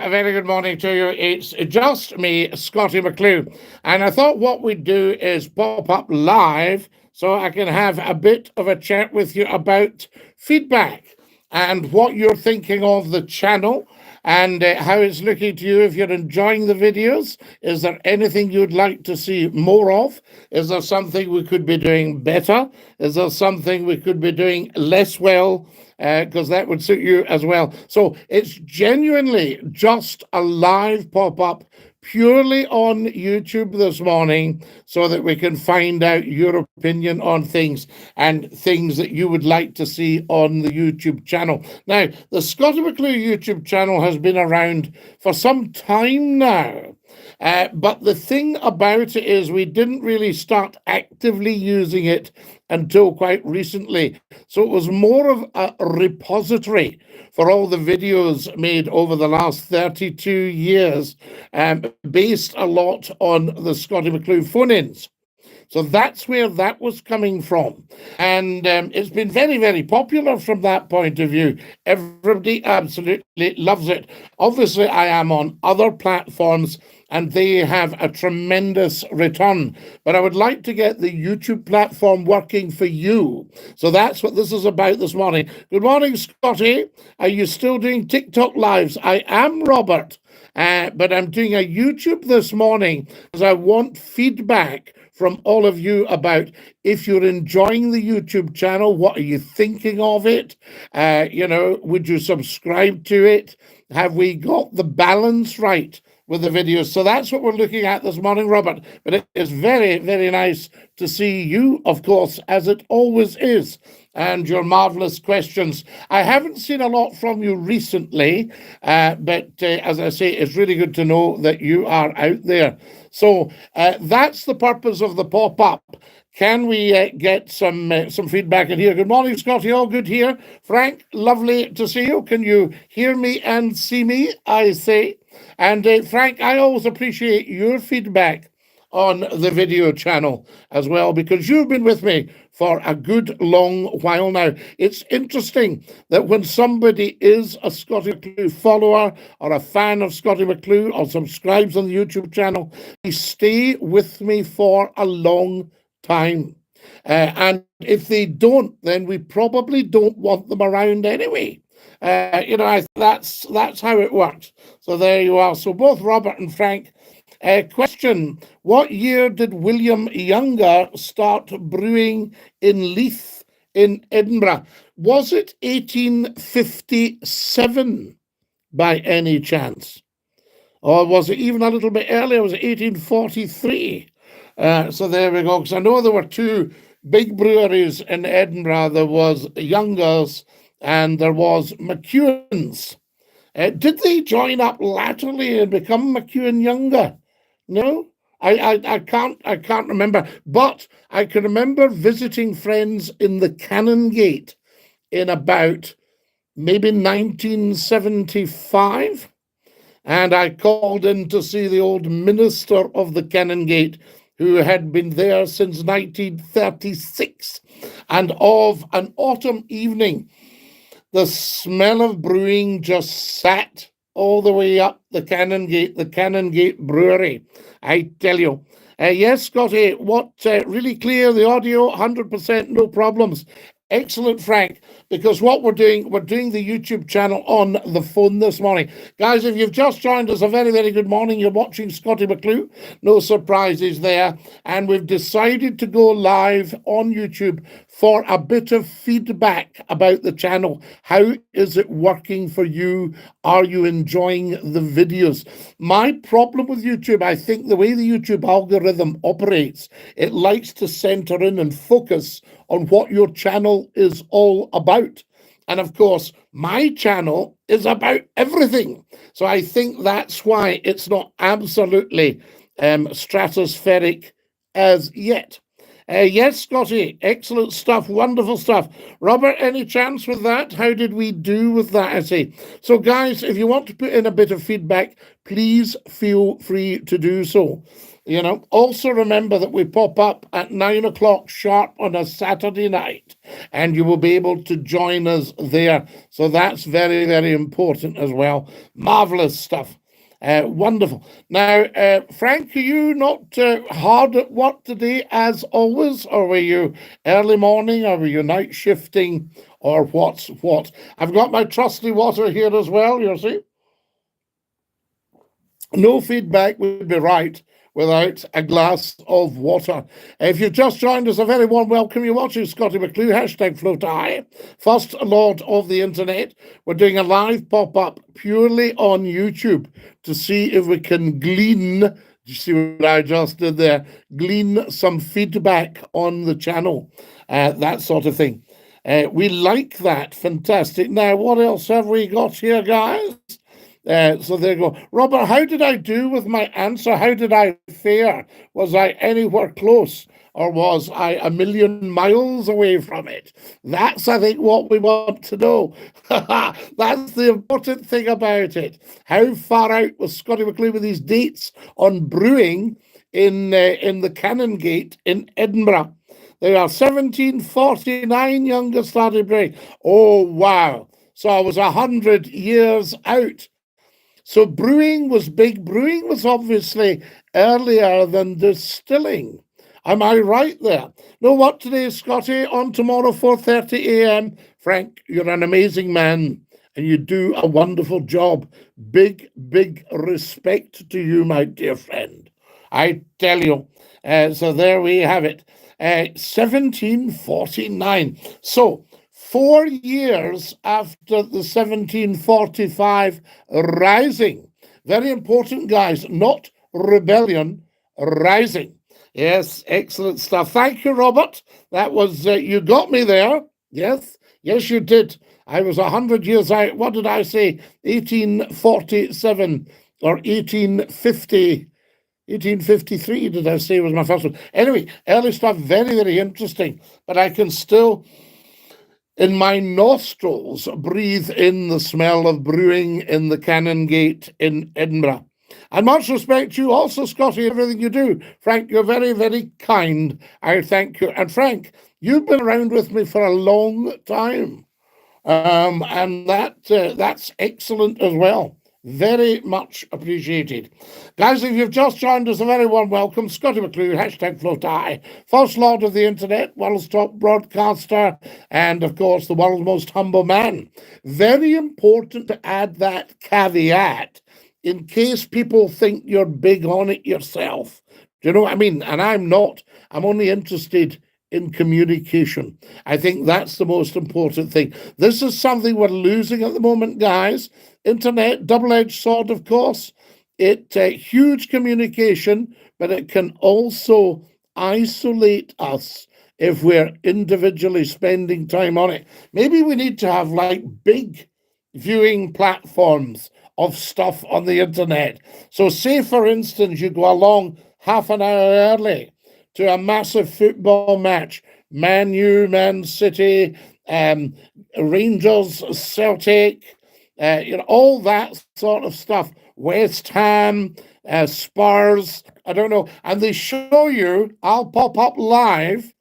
A very good morning to you. It's just me, Scottie McClue. And I thought what we'd do is pop up live so I can have a bit of a chat with you about feedback and what you're thinking of the channel and how it's looking to you. If you're enjoying the videos, is there anything you'd like to see more of? Is there something we could be doing better? Is there something we could be doing less well? Because that would suit you as well. So it's genuinely just a live pop-up purely on YouTube this morning so that we can find out your opinion on things and things that you would like to see on the YouTube channel. Now, the Scottie McClue YouTube channel has been around for some time now. But the thing about it is we didn't really start actively using it until quite recently. So it was more of a repository for all the videos made over the last 32 years, based a lot on the Scottie McClue phone-ins. So that's where that was coming from. And it's been very, very popular from that point of view. Everybody absolutely loves it. Obviously, I am on other platforms and they have a tremendous return. But I would like to get the YouTube platform working for you. So that's what this is about this morning. Good morning, Scottie. Are you still doing TikTok lives? I am, Robert. But I'm doing a YouTube this morning because I want feedback from all of you about if you're enjoying the YouTube channel, what are you thinking of it? Would you subscribe to it? Have we got the balance right with the videos? So that's what we're looking at this morning, Robert. But it is very, very nice to see you, of course, as it always is, and your marvelous questions. I haven't seen a lot from you recently, but as I say, it's really good to know that you are out there. So that's the purpose of the pop-up. Can we get some feedback in here? Good morning, Scottie. All good here. Frank, lovely to see you. Can you hear me and see me, I say? And Frank, I always appreciate your feedback on the video channel as well, because you've been with me for a good long while now. It's interesting that when somebody is a Scottie McClue follower or a fan of Scottie McClue or subscribes on the YouTube channel, they stay with me for a long time. And if they don't, then we probably don't want them around anyway. That's how it works. So there you are. So both Robert and Frank. Question: what year did William Younger start brewing in Leith in Edinburgh? Was it 1857 by any chance? Or was it even a little bit earlier? Was it 1843? So there we go. Because I know there were two big breweries in Edinburgh. There was Younger's and there was McEwen's. Did they join up latterly and become McEwen Younger? No, I can't remember. But I can remember visiting friends in the Canongate in about maybe 1975. And I called in to see the old minister of the Canongate, who had been there since 1936. And of an autumn evening, the smell of brewing just sat all the way up the Canongate Brewery, I tell you. Yes, Scottie, what really clear, the audio, 100%, no problems. Excellent, Frank, because what we're doing the YouTube channel on the phone this morning. Guys, if you've just joined us, a very, very good morning. You're watching Scottie McClue. No surprises there. And we've decided to go live on YouTube for a bit of feedback about the channel. How is it working for you? Are you enjoying the videos? My problem with YouTube, I think the way the YouTube algorithm operates, it likes to center in and focus on what your channel is all about. And of course, my channel is about everything. So I think that's why it's not absolutely stratospheric as yet. Yes, Scottie, excellent stuff, wonderful stuff. Robert, any chance with that? How did we do with that essay? So, guys, if you want to put in a bit of feedback, please feel free to do so. You know, also remember that we pop up at 9 o'clock sharp on a Saturday night, and you will be able to join us there. So that's very, very important as well. Marvelous stuff. Wonderful. Now, Frank, are you not hard at work today as always, or were you early morning, or were you night shifting, or what's what? I've got my trusty water here as well, you see. No feedback would be right without a glass of water. If you've just joined us, a very warm welcome. You're watching Scottie McClue, hashtag Float High, First Lord of the Internet. We're doing a live pop-up purely on YouTube to see if we can glean, you see what I just did there, glean some feedback on the channel, that sort of thing. We like that. Fantastic. Now, what else have we got here, guys? So there you go. Robert, how did I do with my answer? How did I fare? Was I anywhere close, or was I a million miles away from it? That's, I think, what we want to know. That's the important thing about it. How far out was Scottie McClue with these dates on brewing in the Canongate in Edinburgh? They are 1749 youngest started brewing. Oh, wow. So I was 100 years out. So brewing was big. Brewing was obviously earlier than distilling. Am I right there? Know what today, Scottie? On tomorrow, 4:30 a.m. Frank, you're an amazing man, and you do a wonderful job. Big, big respect to you, my dear friend. I tell you. So there we have it. 1749. So 4 years after the 1745 rising. Very important, guys, not rebellion, rising. Yes, excellent stuff. Thank you, Robert. That was, you got me there. Yes, yes, you did. I was 100 years out. What did I say? 1847 or 1850. 1853, did I say, was my first one. Anyway, early stuff, very, very interesting. But I can still, in my nostrils, breathe in the smell of brewing in the Canongate in Edinburgh. And much respect to you also, Scottie, everything you do. Frank, you're very, very kind. I thank you. And Frank, you've been around with me for a long time. And that's excellent as well. Very much appreciated. Guys, if you've just joined us, a very warm welcome. Scottie McClue, hashtag Float High, First Lord of the Internet, world's top broadcaster, and of course, the world's most humble man. Very important to add that caveat in case people think you're big on it yourself. Do you know what I mean? And I'm not. I'm only interested in communication. I think that's the most important thing. This is something we're losing at the moment, guys. Internet, double-edged sword, of course. It huge communication, but it can also isolate us if we're individually spending time on it. Maybe we need to have like big viewing platforms of stuff on the internet. So say, for instance, you go along half an hour early to a massive football match, Man U, Man City, Rangers, Celtic, all that sort of stuff. West Ham, Spurs, I don't know. And they show you, I'll pop up live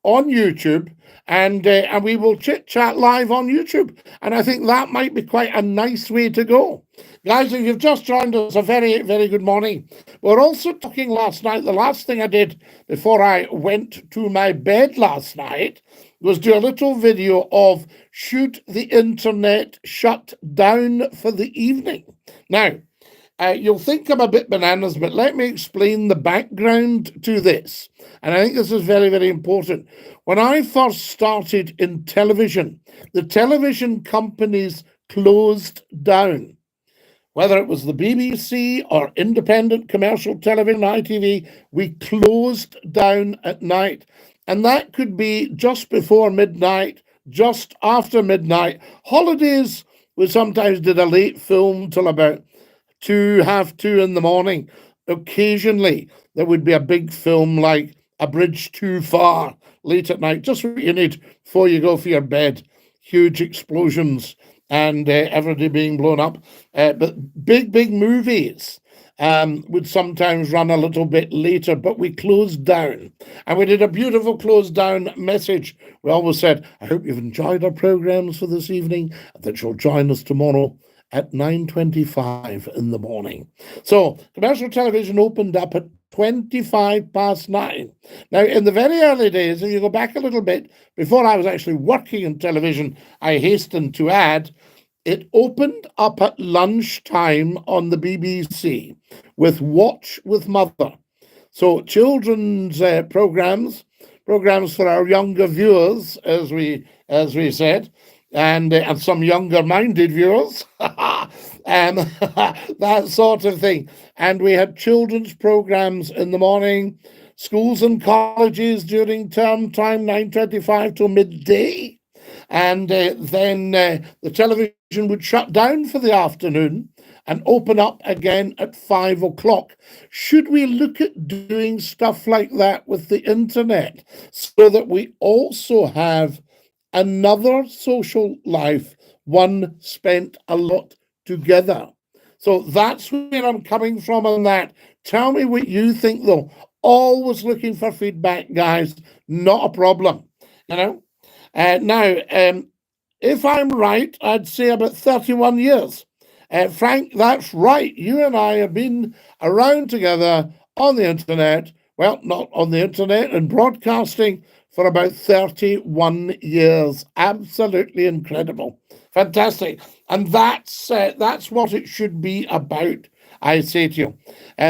on YouTube, and we will chit-chat live on YouTube. And I think that might be quite a nice way to go. Guys, if you've just joined us, a very, very good morning. We're also talking last night. The last thing I did before I went to my bed last night was do a little video of should the internet shut down for the evening. Now, you'll think I'm a bit bananas, but let me explain the background to this. And I think this is very, very important. When I first started in television, the television companies closed down. Whether it was the BBC or independent commercial television, ITV, we closed down at night. And that could be just before midnight, just after midnight. Holidays, we sometimes did a late film till about 2:30 in the morning. Occasionally, there would be a big film like a bridge too far late at night, just what you need before you go for your bed. Huge explosions and everybody being blown up. But big movies would sometimes run a little bit later, but we closed down. And we did a beautiful close down message. We always said, I hope you've enjoyed our programs for this evening, and that you'll join us tomorrow at 9:25 in the morning. So commercial television opened up at 9:25. Now, in the very early days, if you go back a little bit, before I was actually working in television, I hasten to add, it opened up at lunchtime on the BBC with Watch with Mother. So children's programs for our younger viewers, as we said, and some younger-minded viewers, that sort of thing. And we had children's programs in the morning, schools and colleges during term time, 9:25 till midday. And then the television would shut down for the afternoon and open up again at 5 o'clock. Should we look at doing stuff like that with the internet so that we also have another social life, one spent a lot together? So that's where I'm coming from on that. Tell me what you think, though. Always looking for feedback, guys. Not a problem, you know. Now, if I'm right, I'd say about 31 years. Frank, that's right. You and I have been around together on the internet. Well, not on the internet and broadcasting for about 31 years. Absolutely incredible. Fantastic. And that's what it should be about, I say to you.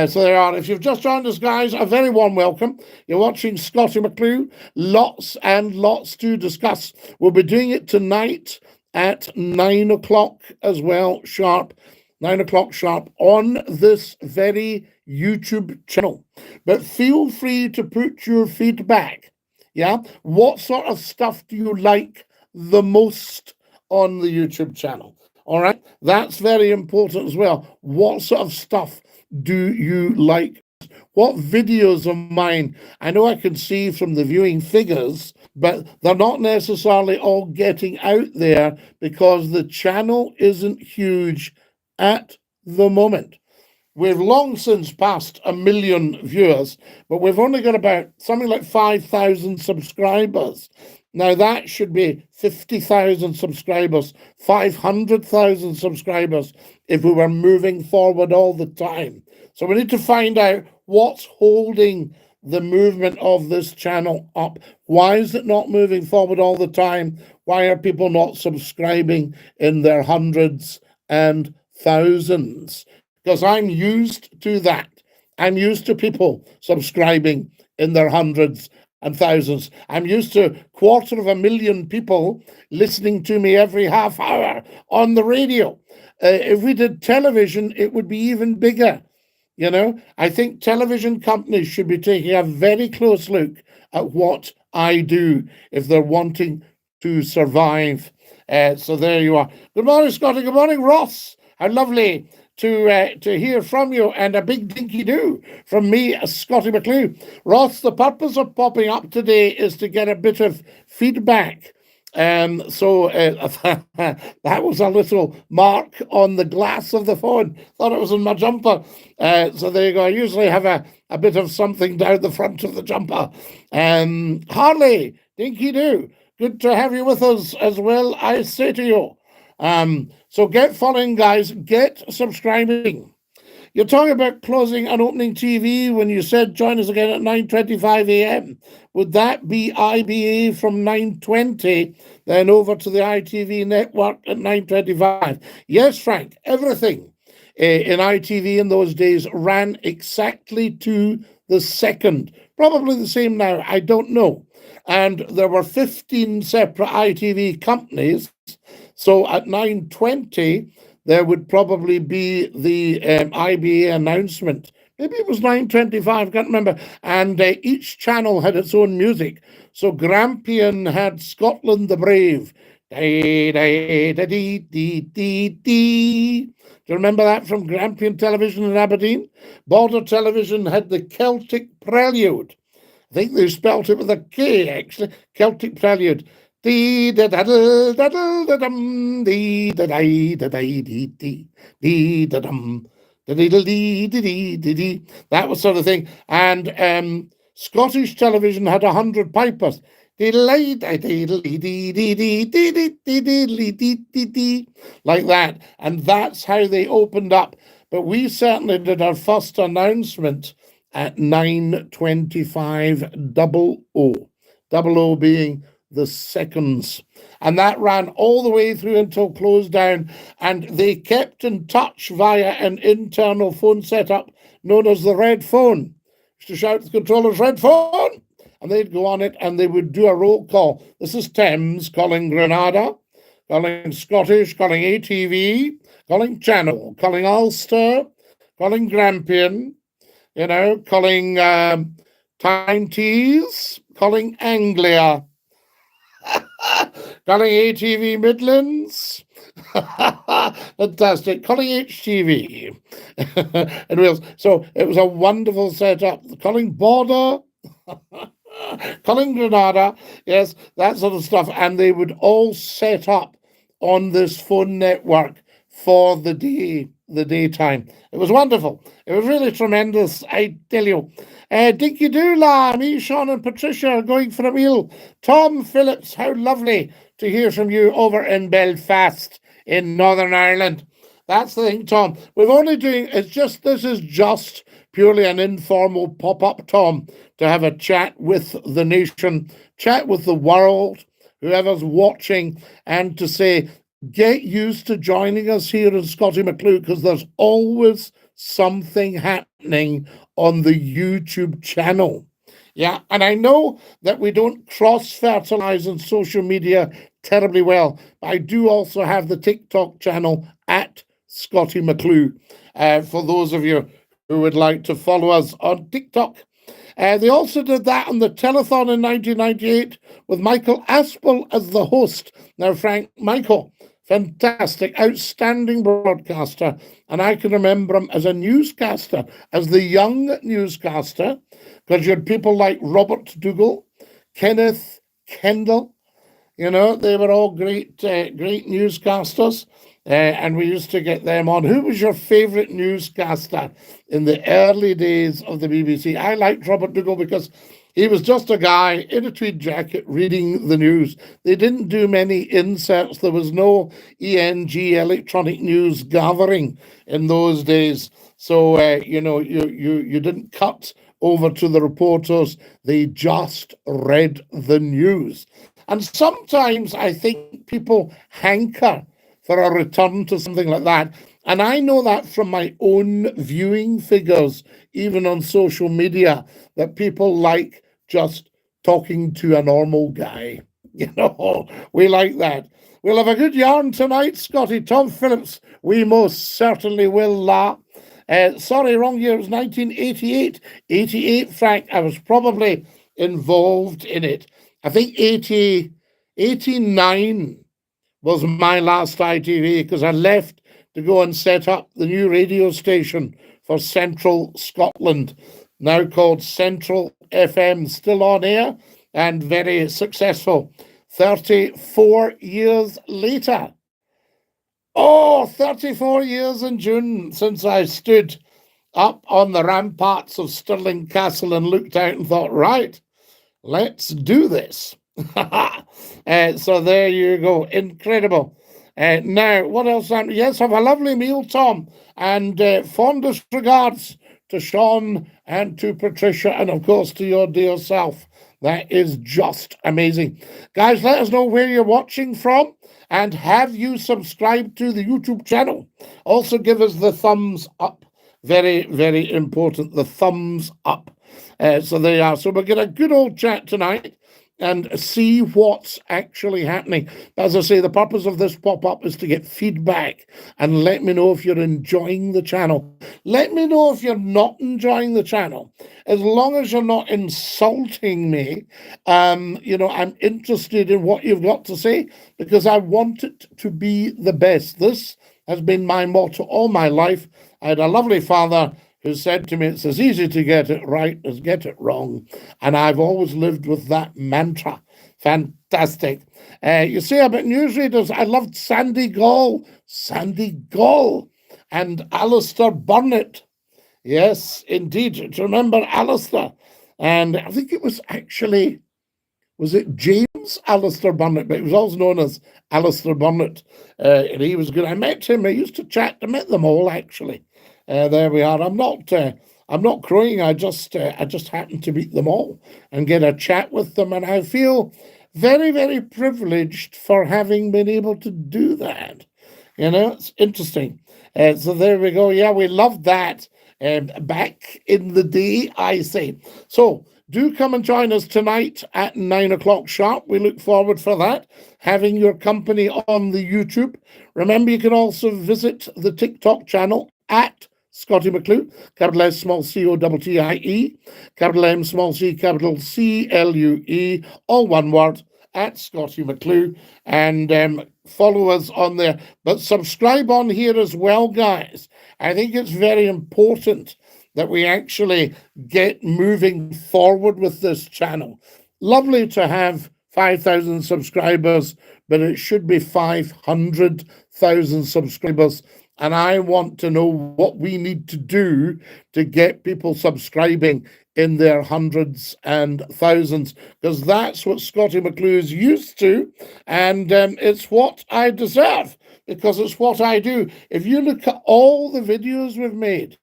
So there are. If you've just joined us, guys, a very warm welcome. You're watching Scottie McClue. Lots and lots to discuss. We'll be doing it tonight at 9 o'clock as well, sharp. 9 o'clock sharp on this very YouTube channel. But feel free to put your feedback. Yeah? What sort of stuff do you like the most on the YouTube channel? All right? That's very important as well. What sort of stuff do you like? What videos of mine? I know I can see from the viewing figures, but they're not necessarily all getting out there because the channel isn't huge at the moment. We've long since passed 1 million viewers, but we've only got about something like 5,000 subscribers. Now, that should be 50,000 subscribers, 500,000 subscribers if we were moving forward all the time. So we need to find out what's holding the movement of this channel up. Why is it not moving forward all the time? Why are people not subscribing in their hundreds and thousands? Because I'm used to that. I'm used to people subscribing in their hundreds and thousands. I'm used to 250,000 people listening to me every half hour on the radio. If we did television, it would be even bigger. You know, I think television companies should be taking a very close look at what I do if they're wanting to survive. So there you are. Good morning, Scottie. Good morning, Ross. How lovely to hear from you, and a big dinky-do from me, Scottie McClue. Ross, the purpose of popping up today is to get a bit of feedback. So that was a little mark on the glass of the phone. Thought it was in my jumper. So there you go. I usually have a bit of something down the front of the jumper. Harley, dinky-do. Good to have you with us as well, I say to you. So get following, guys. Get subscribing. You're talking about closing and opening TV when you said join us again at 9:25 a.m. Would that be IBA from 9:20, then over to the ITV network at 9:25? Yes, Frank, everything in ITV in those days ran exactly to the second. Probably the same now, I don't know. And there were 15 separate ITV companies. So at 9:20, there would probably be the IBA announcement. Maybe it was 9:25, I can't remember. And each channel had its own music. So Grampian had Scotland the Brave. Do you remember that from Grampian Television in Aberdeen? Border Television had the Celtic Prelude. I think they spelt it with a K, actually. Celtic Prelude. That was sort of thing. And Scottish television had 100 pipers. Like that. And that's how they opened up. But we certainly did our first announcement at 9:25 00. 00 being the seconds. And that ran all the way through until closed down. And they kept in touch via an internal phone setup known as the Red Phone. Used to shout to the controllers, "Red Phone!" And they'd go on it and they would do a roll call. This is Thames calling Granada, calling Scottish, calling ATV, calling Channel, calling Ulster, calling Grampian, calling Tyne-Tees, calling Anglia, calling ATV Midlands, fantastic, calling HTV in Wales. So it was a wonderful setup. Calling Border, calling Granada, yes, that sort of stuff. And they would all set up on this phone network for the daytime. It was wonderful. It was really tremendous, I tell you. Dinky-Doo, me, Sean and Patricia are going for a meal. Tom Phillips, how lovely to hear from you over in Belfast in Northern Ireland. That's the thing, Tom. This is just purely an informal pop-up, Tom, to have a chat with the nation, chat with the world, whoever's watching, and to say, get used to joining us here in Scottie McClue, because there's always something happening on the YouTube channel. Yeah, and I know that we don't cross-fertilize on social media terribly well, but I do also have the TikTok channel at Scottie McClue, for those of you who would like to follow us on TikTok. They also did that on the telethon in 1998 with Michael Aspel as the host. Now, Frank Michael, fantastic, outstanding broadcaster. And I can remember him as a newscaster, as the young newscaster, because you had people like Robert Dougal, Kenneth Kendall. They were all great newscasters. And we used to get them on. Who was your favourite newscaster in the early days of the BBC? I liked Robert Dougal because he was just a guy in a tweed jacket reading the news. They didn't do many inserts. There was no ENG, electronic news gathering, in those days. So, you didn't cut over to the reporters. They just read the news. And sometimes I think people hanker for a return to something like that. And I know that from my own viewing figures, even on social media, that people like just talking to a normal guy. We like that. We'll have a good yarn tonight, Scottie. Tom Phillips, we most certainly will. Sorry, wrong year. It was 1988. 88, Frank. I was probably involved in it. I think 89 was my last ITV, because I left to go and set up the new radio station for Central Scotland, now called Central FM, still on air and very successful. 34 years later. 34 years in June since I stood up on the ramparts of Stirling Castle and looked out and thought, right, let's do this. So there you go. Incredible. Now, what else? Yes, have a lovely meal, Tom. And fondest regards to Sean and to Patricia, and of course to your dear self. That is just amazing. Guys, let us know where you're watching from, and have you subscribed to the YouTube channel? Also give us the thumbs up. Very, very important. The thumbs up. So there you are. So we'll get a good old chat tonight and see what's actually happening. As I say, the purpose of this pop-up is to get feedback and let me know if you're enjoying the channel. Let me know if you're not enjoying the channel. As long as you're not insulting me, I'm interested in what you've got to say, because I want it to be the best. This has been my motto all my life. I had a lovely father who said to me, it's as easy to get it right as get it wrong. And I've always lived with that mantra. Fantastic. You see, about newsreaders, I loved Sandy Gall, and Alistair Burnett. Yes, indeed. Do you remember Alistair? And I think it was actually, was it James Alistair Burnett? But he was also known as Alistair Burnett. And he was good. I met him. I used to chat. I met them all, actually. There we are. I'm not crowing. I just happened to meet them all and get a chat with them. And I feel very, very privileged for having been able to do that. You know, it's interesting. So there we go. Yeah, we loved that back in the day, I say. So do come and join us tonight at 9 o'clock sharp. We look forward for that, having your company on the YouTube. Remember, you can also visit the TikTok channel at Scottie McClue, capital S, small C-O-T-T-I-E, capital M, small c, capital C-L-U-E, all one word, at Scottie McClue, and follow us on there. But subscribe on here as well, guys. I think it's very important that we actually get moving forward with this channel. Lovely to have 5,000 subscribers, but it should be 500,000 subscribers. And I want to know what we need to do to get people subscribing in their hundreds and thousands, because that's what Scottie McClue is used to, and it's what I deserve, because it's what I do. If you look at all the videos we've made,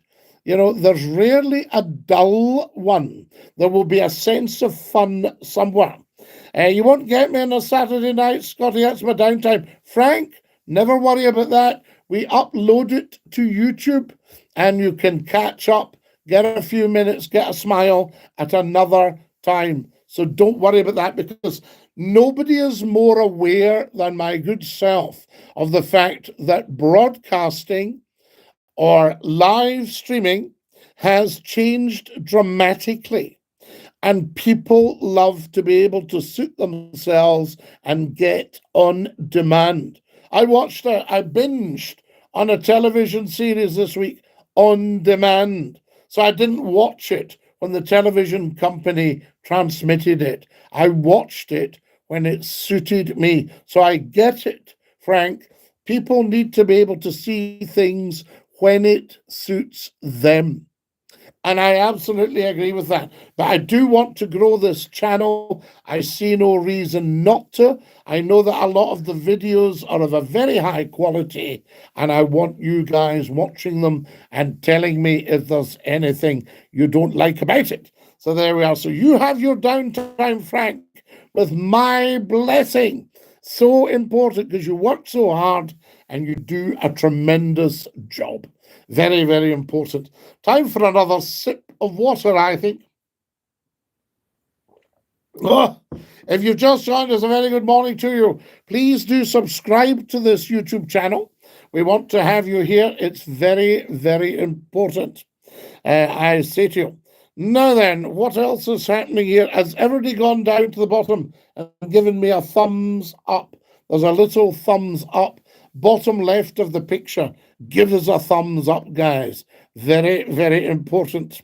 you know, there's rarely a dull one. There will be a sense of fun somewhere. You won't get me on a Saturday night, Scottie, that's my downtime. Frank, never worry about that. We upload it to YouTube, and you can catch up, get a few minutes, get a smile at another time. So don't worry about that, because nobody is more aware than my good self of the fact that broadcasting or live streaming has changed dramatically. And people love to be able to suit themselves and get on demand. I binged on a television series this week on demand. So I didn't watch it when the television company transmitted it. I watched it when it suited me. So I get it, Frank. People need to be able to see things when it suits them. And I absolutely agree with that. But I do want to grow this channel. I see no reason not to. I know that a lot of the videos are of a very high quality, and I want you guys watching them and telling me if there's anything you don't like about it. So there we are. So you have your downtime, Frank, with my blessing. So important, because you work so hard and you do a tremendous job. Very, very important. Time for another sip of water, I think. Oh, if you've just joined us, a very good morning to you. Please do subscribe to this YouTube channel. We want to have you here. It's very, very important. I say to you. Now then, what else is happening here? Has everybody gone down to the bottom and given me a thumbs up? There's a little thumbs up. Bottom left of the picture. Give us a thumbs up, guys. Very, very important.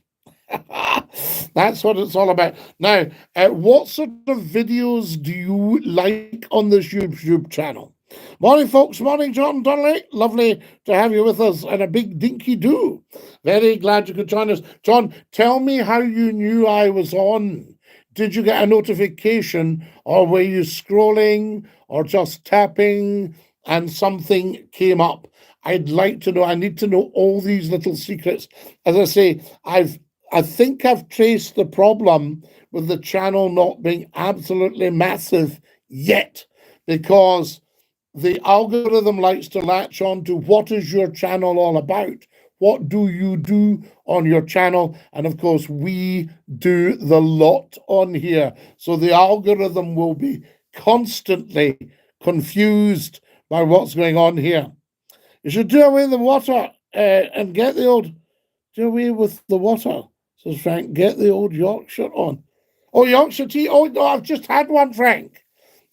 That's what it's all about. Now, what sort of videos do you like on this YouTube channel? Morning, folks. Morning, John Donnelly. Lovely to have you with us, and a big DINKY-DOO. Very glad you could join us. John, tell me how you knew I was on. Did you get a notification, or were you scrolling, or just tapping, and something came up? I'd like to know. I need to know all these little secrets. As I say, I think I've traced the problem with the channel not being absolutely massive yet, because the algorithm likes to latch on to what is your channel all about? What do you do on your channel? And of course, we do the lot on here. So the algorithm will be constantly confused by what's going on here. You should do away with the water and get the old, do away with the water, says Frank. Get the old Yorkshire on. Oh, Yorkshire tea. Oh, no, I've just had one, Frank.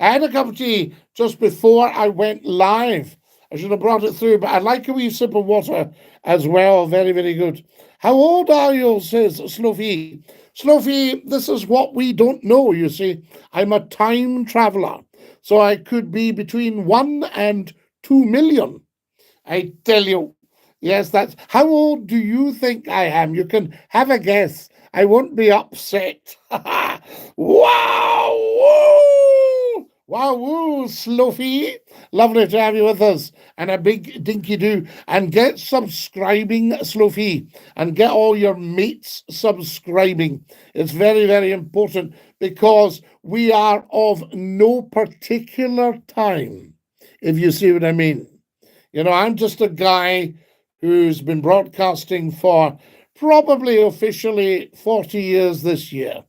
I had a cup of tea just before I went live. I should have brought it through, but I'd like a wee sip of water as well. Very, very good. How old are you, says Slofi. Slofi, this is what we don't know, you see. I'm a time traveler, so I could be between 1 and 2 million. I tell you. Yes, that's... How old do you think I am? You can have a guess. I won't be upset. Wow! Woo! Wow, woo, Slofi. Lovely to have you with us. And a big dinky-do. And get subscribing, Slofi. And get all your mates subscribing. It's very, very important because we are of no particular time, if you see what I mean. You know, I'm just a guy who's been broadcasting for probably officially 40 years this year,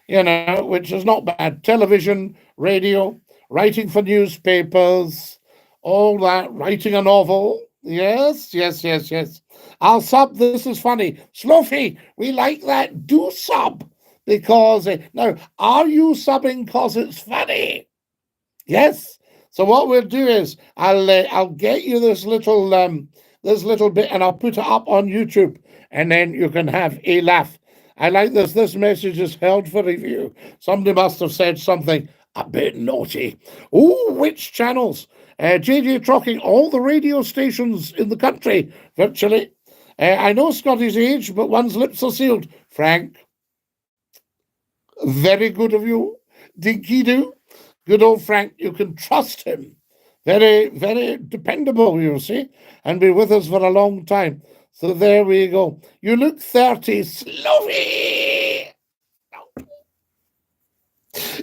you know, which is not bad. Television, radio, writing for newspapers, all that, writing a novel. Yes, yes, yes, yes. I'll sub. This is funny. Slofi, we like that. Do sub because... now, are you subbing because it's funny? Yes. So what we'll do is I'll get you this little bit and I'll put it up on YouTube and then you can have a laugh. I like this. This message is held for review. Somebody must have said something a bit naughty. Oh, which channels? JJ Trucking, all the radio stations in the country, virtually. I know Scottie's age, but one's lips are sealed. Frank, very good of you. Dinky-Doo. Good old Frank, you can trust him. Very, very dependable, you see, and be with us for a long time. So there we go. You look 30, Slofi.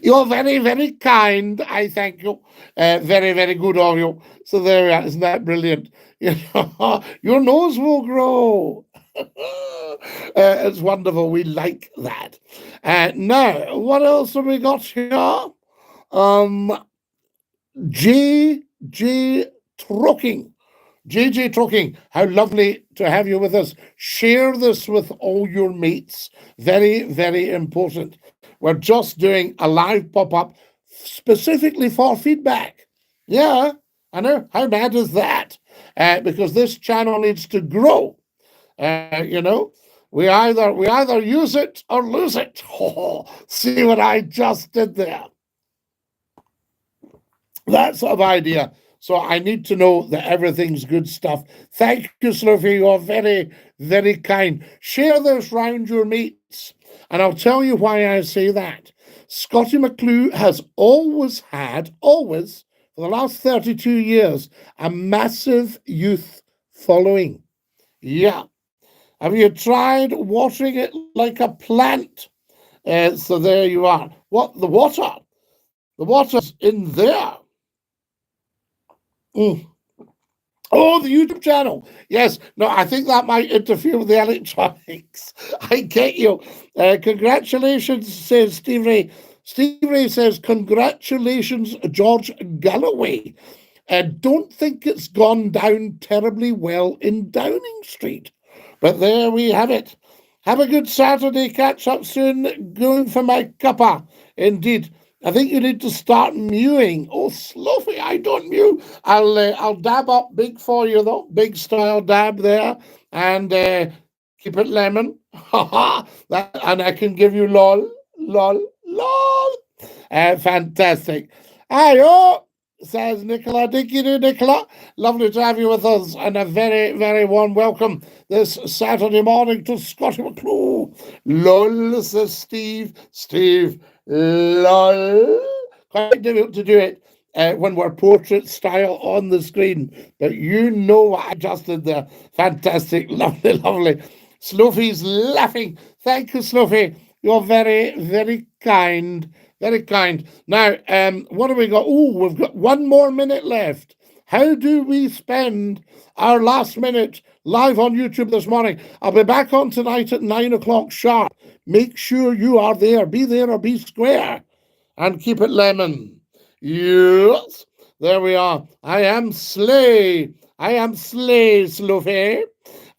You're very, very kind. I thank you. Very, very good of you. So there we are. Isn't that brilliant? You know, your nose will grow. It's wonderful. We like that. Now, what else have we got here? JJ Trucking. JJ Trucking, how lovely to have you with us. Share this with all your mates. Very, very important. We're just doing a live pop-up specifically for feedback. Yeah, I know. How bad is that? Because this channel needs to grow. You know, we either use it or lose it. Oh, see what I just did there? That sort of idea. So I need to know that everything's good stuff. Thank you, Slofi. You're very, very kind. Share this round your mates. And I'll tell you why I say that. Scottie McClue has always, for the last 32 years, a massive youth following. Yeah. Have you tried watering it like a plant? So there you are. What? The water? The water's in there. Oh, the YouTube channel. Yes. No, I think that might interfere with the electronics. I get you. Congratulations, says Steve Ray. Steve Ray says, congratulations, George Galloway. Don't think it's gone down terribly well in Downing Street. But there we have it. Have a good Saturday. Catch up soon. Going for my cuppa. Indeed. I think you need to start mewing. Oh, Slofi, I don't mew. I'll dab up big for you, though. Big style dab there. And keep it lemon. And I can give you lol. Fantastic. Hi-oh, says Nicola. Dinky-Doo, Nicola. Lovely to have you with us. And a very, very warm welcome this Saturday morning to Scottie McClue. Lol, says Steve. Steve. Lol. Quite difficult to do it when we're portrait style on the screen, but you know what I just did there. Fantastic. Lovely, lovely. Slofi's laughing. Thank you, Slofi. You're very, very kind. Very kind. Now, what have we got? Oh, we've got 1 more minute left. How do we spend our last minute live on YouTube this morning? I'll be back on tonight at 9 o'clock sharp. Make sure you are there. Be there or be square. And keep it lemon. Yes. There we are. I am Slay. Slofi.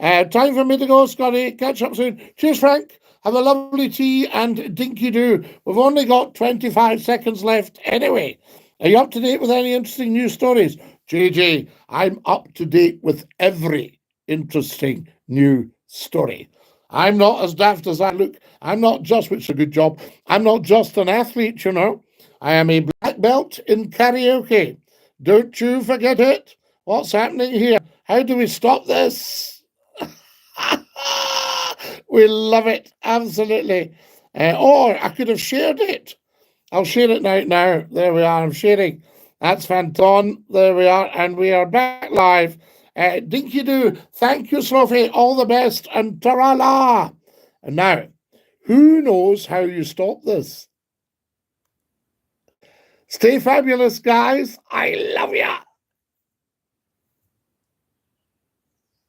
Time for me to go, Scottie. Catch up soon. Cheers, Frank. Have a lovely tea and Dinky-Doo. We've only got 25 seconds left anyway. Are you up to date with any interesting news stories? JJ, I'm up to date with every interesting new story. I'm not as daft as I look. I'm not just, which is a good job, I'm not just an athlete, you know. I am a black belt in karaoke. Don't you forget it. What's happening here? How do we stop this? We love it, absolutely. Or I could have shared it. I'll share it now. There we are. I'm sharing. That's fantastic. There we are. And we are back live. Dinky-Doo, thank you, Sloffy. All the best. And ta-ra-la. And now, who knows how you stop this? Stay fabulous, guys. I love ya.